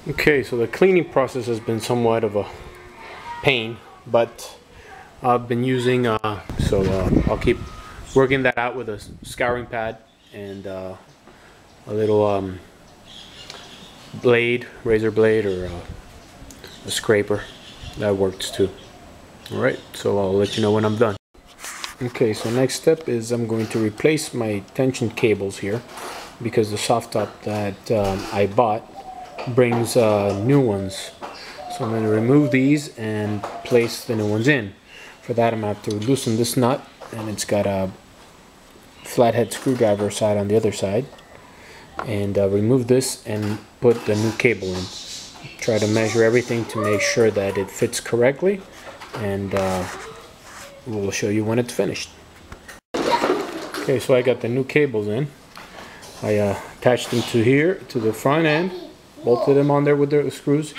Okay, so the cleaning process has been somewhat of a pain, but I've been using, I'll keep working that out with a scouring pad and a little blade, razor blade, or a scraper. That works too. Alright, so I'll let you know when I'm done. Okay, so next step is I'm going to replace my tension cables here because the soft top that I bought brings new ones. So I'm going to remove these and place the new ones in. For that I'm going to have to loosen this nut, and it's got a flathead screwdriver side on the other side, and remove this and put the new cable in. Try to measure everything to make sure that it fits correctly, and we'll show you when it's finished. Okay, so I got the new cables in. I attached them to here, to the front end, bolted them on there with the screws,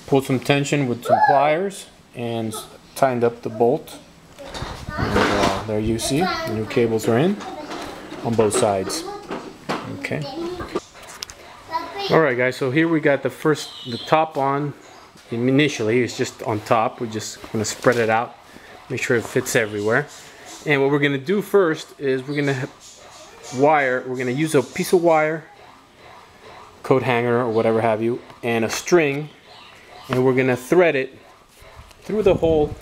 pulled some tension with some pliers, and tightened up the bolt. And there you see, the new cables are in on both sides. Okay. Alright guys, so here we got the top on. Initially it's just on top. We're just going to spread it out, make sure it fits everywhere. And what we're going to do first is we're going to use a piece of wire, coat hanger or whatever have you, and a string, and we're going to thread it through the hole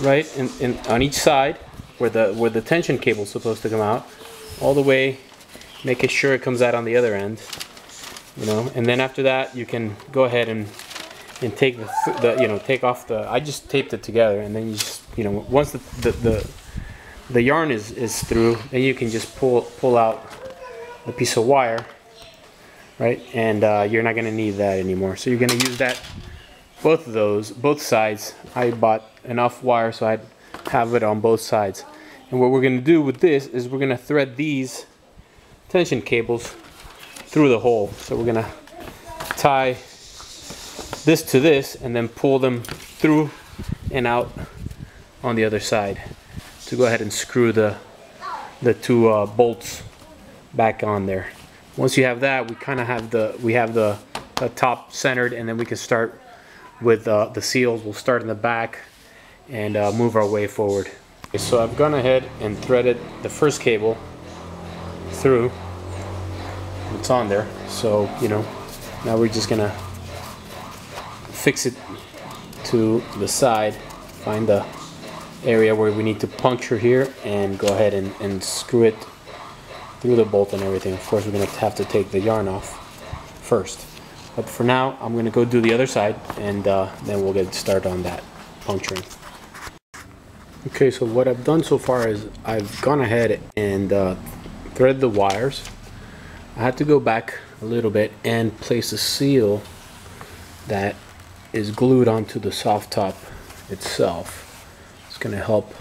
right in on each side where the tension cable is supposed to come out, all the way, making sure it comes out on the other end, you know. And then after that you can go ahead and take take off the, I just taped it together, and then you just, you know, once the yarn is through, then you can just pull out the piece of wire, right? And you're not going to need that anymore. So you're going to use that, both sides. I bought enough wire so I'd have it on both sides. And what we're going to do with this is we're going to thread these tension cables through the hole. So we're going to tie this to this and then pull them through and out on the other side to go ahead and screw the two bolts back on there. Once you have that, we kind of have the top centered, and then we can start with the seals. We'll start in the back and move our way forward. Okay, so I've gone ahead and threaded the first cable through. It's on there, so you know, now we're just gonna fix it to the side, find the area where we need to puncture here, and go ahead and screw it through the bolt and everything. Of course, we're going to have to take the yarn off first, but for now I'm going to go do the other side, and then we'll get started on that puncturing. Okay, so what I've done so far is I've gone ahead and threaded the wires. I had to go back a little bit and place a seal that is glued onto the soft top itself. It's going to help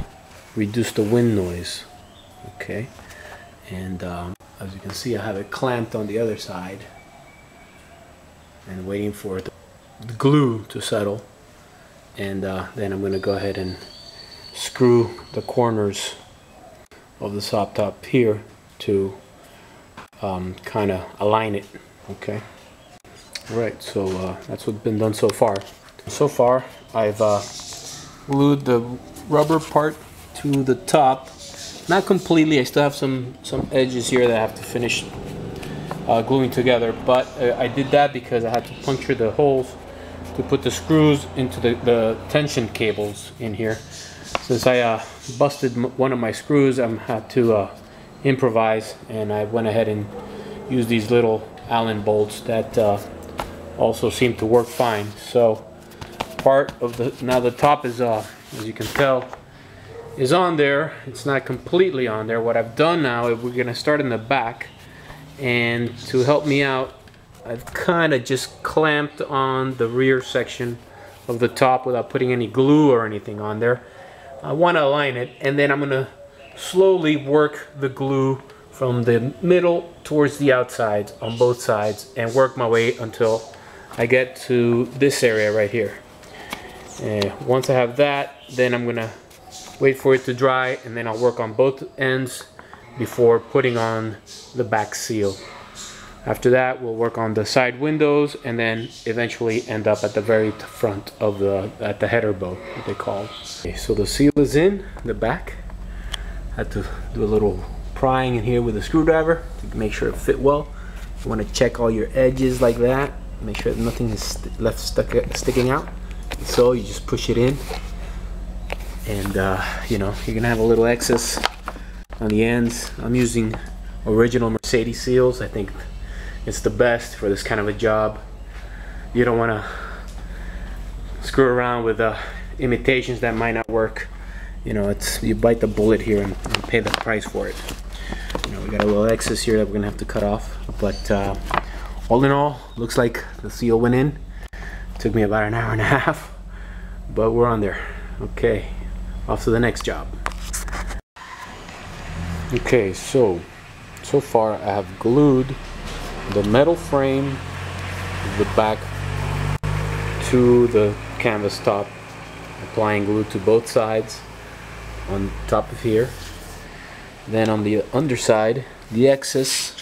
reduce the wind noise. Okay, and as you can see, I have it clamped on the other side and waiting for the glue to settle, and then I'm going to go ahead and screw the corners of the soft top here to kind of align it. Okay. Right, so that's what's been done so far. So far, I've glued the rubber part to the top. Not completely, I still have some edges here that I have to finish gluing together, but I did that because I had to puncture the holes to put the screws into the tension cables in here. Since I busted one of my screws, I had to improvise, and I went ahead and used these little Allen bolts that also seem to work fine. So part of now the top is, as you can tell, is on there. It's not completely on there. What I've done now is we're going to start in the back, and to help me out, I've kind of just clamped on the rear section of the top without putting any glue or anything on there. I want to align it, and then I'm going to slowly work the glue from the middle towards the outsides on both sides, and work my way until I get to this area right here. And once I have that, then I'm going to wait for it to dry, and then I'll work on both ends before putting on the back seal. After that, we'll work on the side windows and then eventually end up at the very front of at the header bow, what they call. Okay, so the seal is in the back. Had to do a little prying in here with a screwdriver to make sure it fit well. You want to check all your edges like that. Make sure that nothing is left sticking out. So you just push it in, and you know, you're gonna have a little excess on the ends. I'm using original Mercedes seals. I think it's the best for this kind of a job. You don't want to screw around with imitations that might not work. You know, you bite the bullet here and pay the price for it. You know, we got a little excess here that we're gonna have to cut off, but all in all, looks like the seal went in. Took me about an hour and a half, but we're on there. Okay, off to the next job. Okay, so far I have glued the metal frame of the back to the canvas top, applying glue to both sides on top of here. Then on the underside, the excess,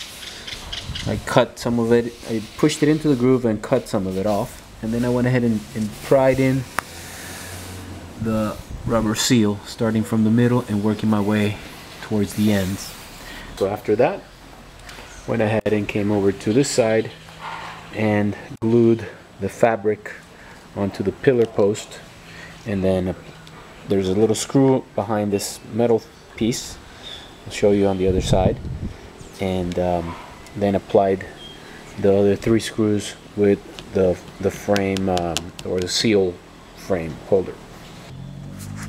I cut some of it. I pushed it into the groove and cut some of it off, and then I went ahead and pried in the rubber seal, starting from the middle and working my way towards the ends. So after that, went ahead and came over to this side and glued the fabric onto the pillar post, and then there's a little screw behind this metal piece. I'll show you on the other side, and then applied the other 3 screws with the frame or the seal frame holder.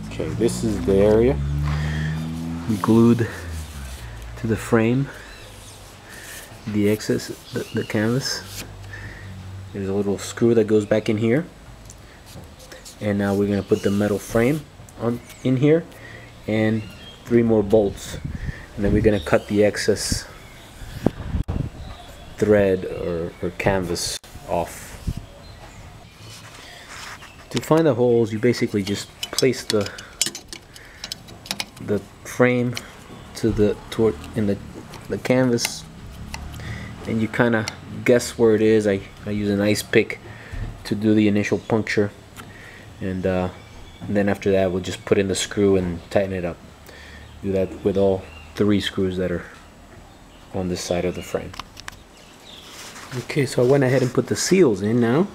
Okay, this is the area we glued to the frame, the excess, the canvas. There's a little screw that goes back in here, and now we're gonna put the metal frame in here and 3 more bolts, and then we're gonna cut the excess thread or canvas off. To find the holes, you basically just place the frame to the canvas, and you kind of guess where it is. I use an ice pick to do the initial puncture, and then after that we'll just put in the screw and tighten it up. Do that with all 3 screws that are on this side of the frame. Okay, so I went ahead and put the seals in now.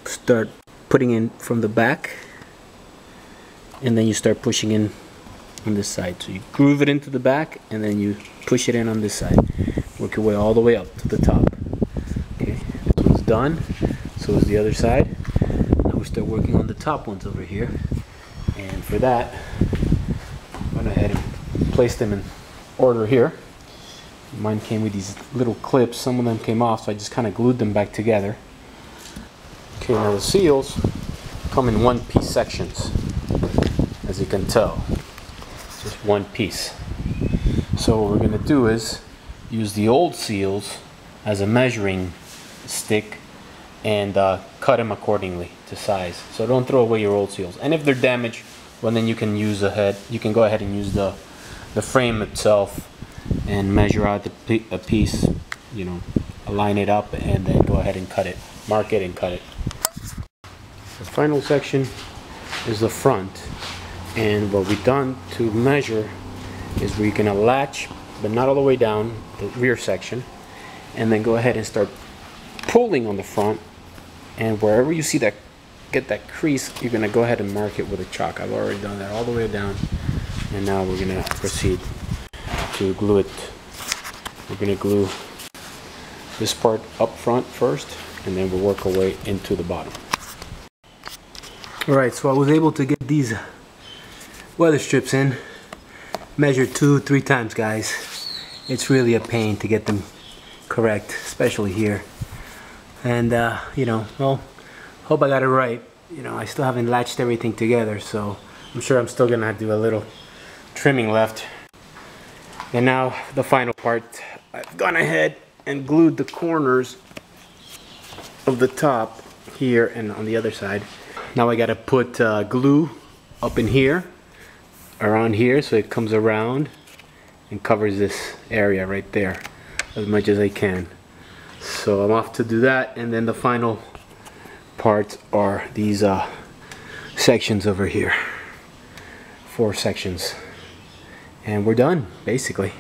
Start putting in from the back, and then you start pushing in on this side. So you groove it into the back, and then you push it in on this side. Work your way all the way up to the top. Okay, this one's done. So is the other side. Now we start working on the top ones over here. And for that, I went ahead and placed them in order here. Mine came with these little clips. Some of them came off, so I just kind of glued them back together. Okay, now the seals come in 1-piece sections, as you can tell. Just 1 piece. So what we're going to do is use the old seals as a measuring stick and cut them accordingly to size. So don't throw away your old seals. And if they're damaged, well, then you can use you can go ahead and use the frame itself and measure out a piece, you know, align it up, and then go ahead and cut it, mark it and cut it. The final section is the front, and what we've done to measure is we're gonna latch, but not all the way down, the rear section, and then go ahead and start pulling on the front, and wherever you see that, get that crease, you're gonna go ahead and mark it with a chalk. I've already done that all the way down, and now we're gonna proceed to glue it. We're gonna glue this part up front first, and then we'll work our way into the bottom. Alright, so I was able to get these weather strips in, measured 2-3 times, guys. It's really a pain to get them correct, especially here. And you know, well, hope I got it right. You know, I still haven't latched everything together, so I'm sure I'm still gonna have to do a little trimming left. And now the final part, I've gone ahead and glued the corners of the top here and on the other side. Now I gotta put glue up in here, around here, so it comes around and covers this area right there as much as I can. So I'm off to do that, and then the final parts are these sections over here. 4 sections. And we're done, basically.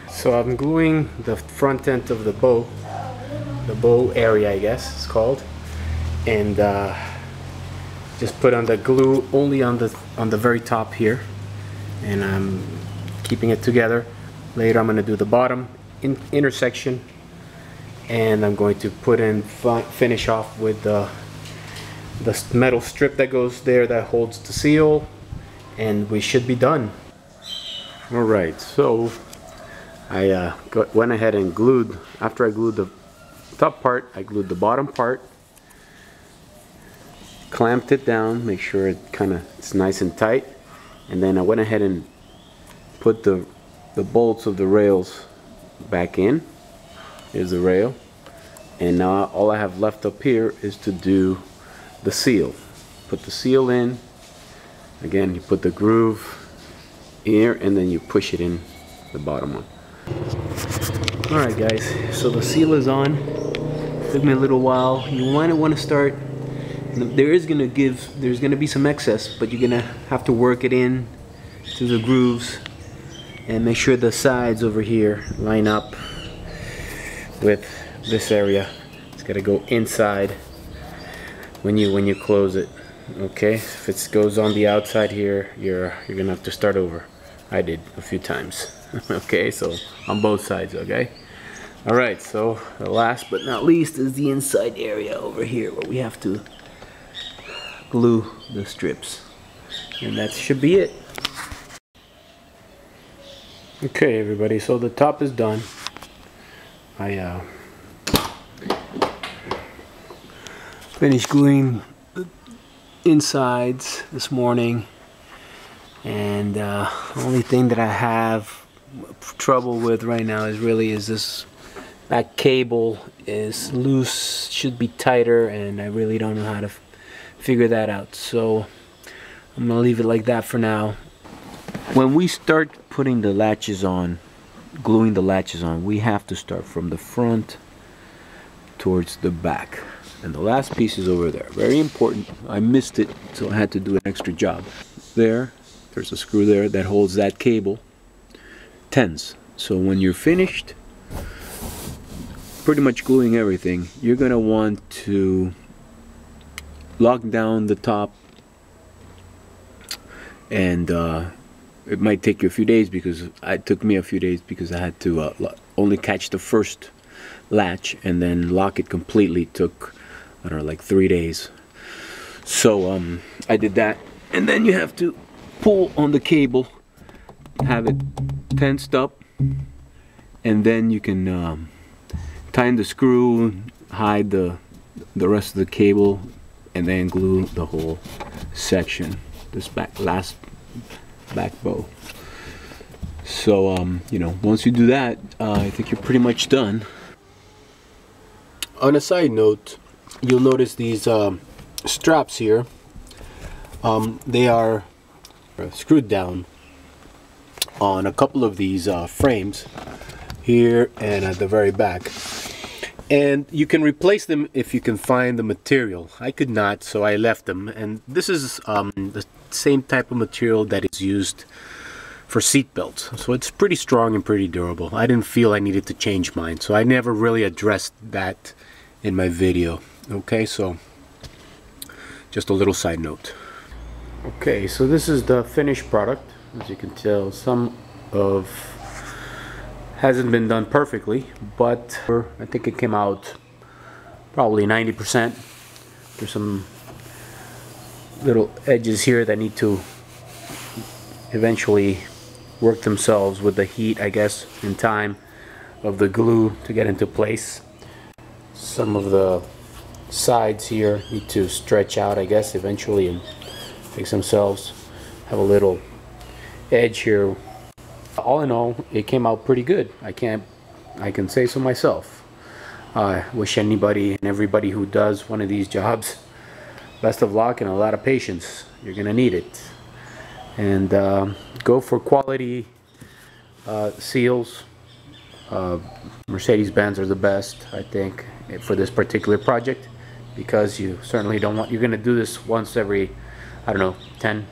So I'm gluing the front end of the bow area, I guess it's called, and just put on the glue only on the very top here, and I'm keeping it together. Later I'm going to do the bottom intersection, and I'm going to put in finish off with the metal strip that goes there that holds the seal, and we should be done. Alright, so I went ahead and glued, after I glued the top part, I glued the bottom part, clamped it down, make sure it's nice and tight, and then I went ahead and put the bolts of the rails back in. Here's the rail, and now all I have left up here is to do the seal. Put the seal in, again you put the groove here, and then you push it in the bottom one. Alright guys, so the seal is on. Took me a little while. You want to start, there's gonna be some excess, but you're gonna have to work it in to the grooves and make sure the sides over here line up with this area. It's gotta go inside when you close it. Okay, if it goes on the outside here, you're gonna have to start over. I did a few times. Okay, so on both sides. Okay. Alright, so the last but not least is the inside area over here where we have to glue the strips, and that should be it. Okay everybody, so the top is done. I finished gluing the insides this morning, and the only thing that I have trouble with right now is this back cable is loose, should be tighter, and I really don't know how to figure that out, so I'm gonna leave it like that for now. When we start putting the latches on, gluing the latches on, we have to start from the front towards the back, and the last piece is over there. Very important. I missed it, so I had to do an extra job. There's a screw there that holds that cable. Tense. So when you're finished pretty much gluing everything, you're gonna want to lock down the top, and it might take you a few days, because it took me a few days, because I had to only catch the first latch and then lock it completely. It took, I don't know, like 3 days. So I did that, and then you have to pull on the cable, have it tensed up, and then you can tighten the screw, hide the rest of the cable, and then glue the whole section, this last back bow. So you know, once you do that, I think you're pretty much done. On a side note, you'll notice these straps here, they are screwed down on a couple of these frames here and at the very back, and you can replace them if you can find the material. I could not, so I left them, and this is the same type of material that is used for seat belts, so it's pretty strong and pretty durable. I didn't feel I needed to change mine, so I never really addressed that in my video. Okay, so just a little side note. Okay, so this is the finished product. As you can tell, some of hasn't been done perfectly, but I think it came out probably 90%. There's some little edges here that need to eventually work themselves with the heat, I guess, in time of the glue to get into place. Some of the sides here need to stretch out, I guess, eventually and fix themselves. Have a little edge here. All in all, it came out pretty good. I can say so myself. I wish anybody and everybody who does one of these jobs best of luck and a lot of patience. You're gonna need it. And go for quality seals. Mercedes-Benz are the best, I think, for this particular project, because you certainly don't want, you're going to do this once every, I don't know, 10,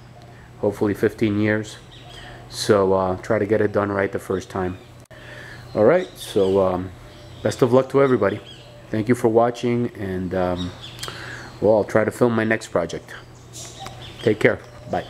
hopefully 15 years. So try to get it done right the first time. Alright, so best of luck to everybody. Thank you for watching, and well, I'll try to film my next project. Take care. Bye.